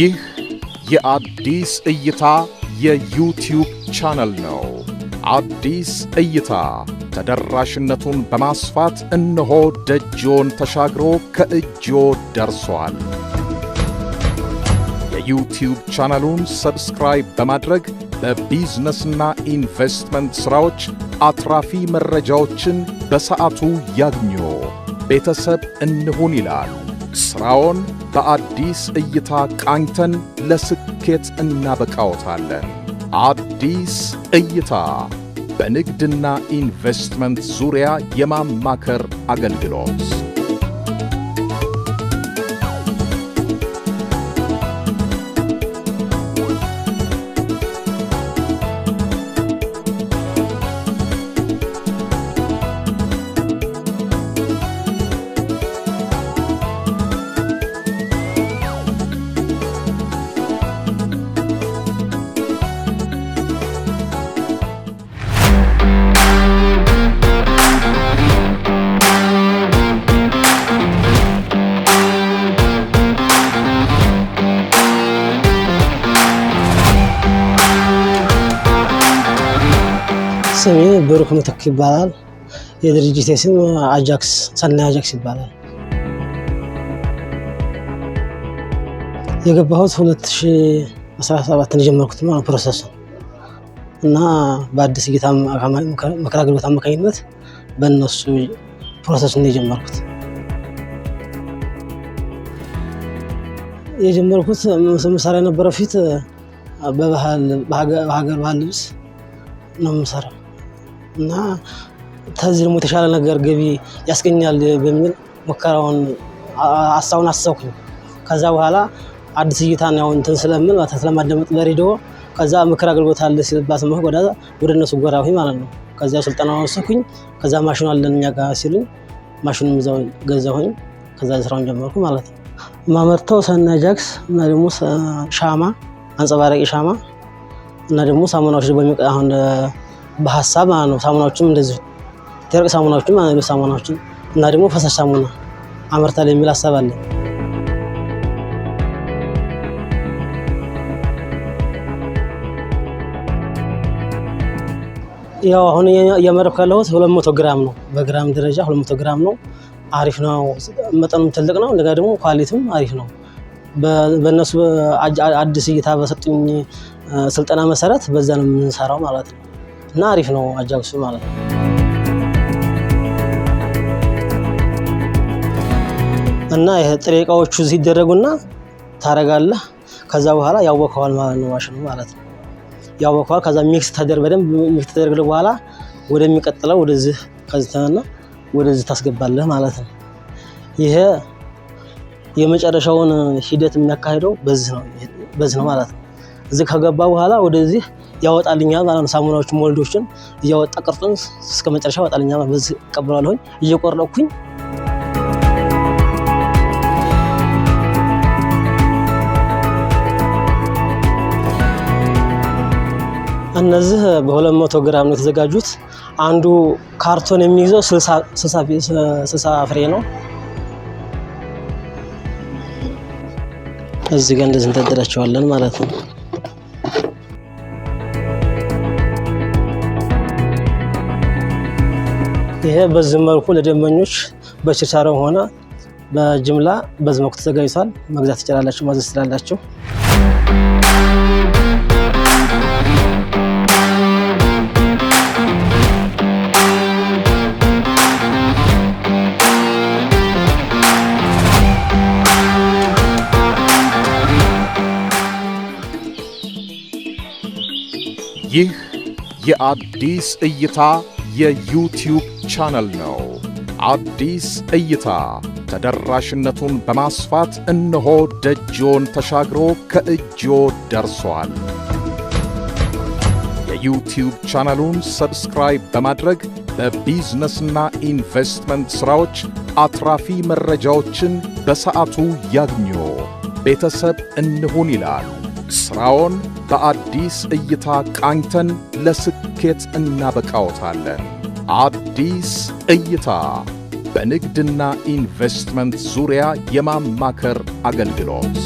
ይህ የአዲስ እይታ የዩቲዩብ ቻናል ነው። አዲስ እይታ ተደራሽነቱን በማስፋት እነሆ ደጅዎን ተሻግሮ ከእጅዎ ደርሷል። የዩቲዩብ ቻናሉን ሰብስክራይብ በማድረግ በቢዝነስና ኢንቨስትመንት ሥራዎች አትራፊ መረጃዎችን በሰዓቱ ያግኙ። ቤተሰብ እንሁን ይላል። ሥራውን በአዲስ እይታ ቃኝተን ለስኬት እናበቃዎታለን። አዲስ እይታ በንግድና ኢንቨስትመንት ዙሪያ የማማከር አገልግሎት። ስሜ ብሩክ ምትክ ይባላል። የድርጅቴ ስም አጃክስ ሰናይ አጃክስ ይባላል። የገባሁት 2017 ነው የጀመርኩት ማለት ፕሮሰስ እና በአዲስ እይታ ምክር አገልግሎት አማካኝነት በእነሱ ፕሮሰስ ነው የጀመርኩት። መሰራ የነበረው ፊት በሀገር ባህል ልብስ ነው የምሰራው እና ተዚህ ደግሞ የተሻለ ነገር ገቢ ያስገኛል በሚል ሙከራውን አሰብኩኝ። ከዛ በኋላ አዲስ እይታን ያው እንትን ስለምን ስለማደመጥ በሬዲዮ ከዛ ምክር አገልግሎት አለ ሲልባት ወደ እነሱ ጎራሁኝ ማለት ነው። ከዛ ስልጠናውን ወሰድኩኝ። ከዛ ማሽኑ አለን እኛ ጋር ሲሉኝ ማሽኑን ይዘው ገዛሁኝ። ከዛ ስራውን ጀመርኩ ማለት ነው። ማመርተው ሰናይ አጃክስ እና ደግሞ ሻማ አንጸባራቂ ሻማ እና ደግሞ ሳሙናዎች አሁን በሐሳብ ማለት ነው። ሳሙናዎችም እንደዚህ ደረቅ ሳሙናዎችም ማለት ሳሙናዎችም እና ደግሞ ፈሳሽ ሳሙና አመርታለሁ የሚል ሐሳብ አለ። ያው አሁን እያመረትኩ ያለሁት 200 ግራም ነው። በግራም ደረጃ 200 ግራም ነው። አሪፍ ነው። መጠኑም ትልቅ ነው። እንደጋ ደግሞ ኳሊቲም አሪፍ ነው። በእነሱ አዲስ እይታ በሰጡኝ ስልጠና መሰረት በዛ ነው የምንሰራው ማለት ነው። እና አሪፍ ነው አጃክሱ ማለት ነው። እና ጥሬ እቃዎቹ እዚህ ይደረጉና ታረጋለህ። ከዛ በኋላ ያወከዋል ማለት ነው ማሽኑ ማለት ነው። ያወከዋል። ከዛ በደንብ ሚክስ ተደርጎ በኋላ ወደሚቀጥለው ወደዚህ ከዝተና ወደዚህ ታስገባለህ ማለት ነው። ይሄ የመጨረሻውን ሂደት የሚያካሂደው በዚህ ነው ማለት ነው። እዚህ ከገባ በኋላ ወደዚህ ያወጣልኛል ማለት ነው። ሳሙናዎችን ሞልዶችን እያወጣ ቅርጹን እስከ መጨረሻ ያወጣልኛል ማለት በዚህ ቀበላለሁኝ እየቆረጥኩኝ። እነዚህ በ200 ግራም ነው የተዘጋጁት። አንዱ ካርቶን የሚይዘው 60 ፍሬ ነው። እዚህ ጋር እንደዚህ እንተደራቸዋለን ማለት ነው። ይሄ በዚህ መልኩ ለደንበኞች በችርቻሮም ሆነ በጅምላ በዚህ መልኩ ተዘጋጅቷል። መግዛት ትችላላችሁ፣ ማዘዝ ትችላላችሁ። ይህ የአዲስ እይታ የዩቲዩብ ቻናል ነው። አዲስ እይታ ተደራሽነቱን በማስፋት እነሆ ደጅዎን ተሻግሮ ከእጅዎ ደርሷል። የዩቲዩብ ቻናሉን ሰብስክራይብ በማድረግ በቢዝነስና ኢንቨስትመንት ሥራዎች አትራፊ መረጃዎችን በሰዓቱ ያግኙ። ቤተሰብ እንሁን ይላል። ሥራውን በአዲስ እይታ ቃኝተን ለስኬት እናበቃዎታለን። አዲስ እይታ በንግድና ኢንቨስትመንት ዙሪያ የማማከር አገልግሎት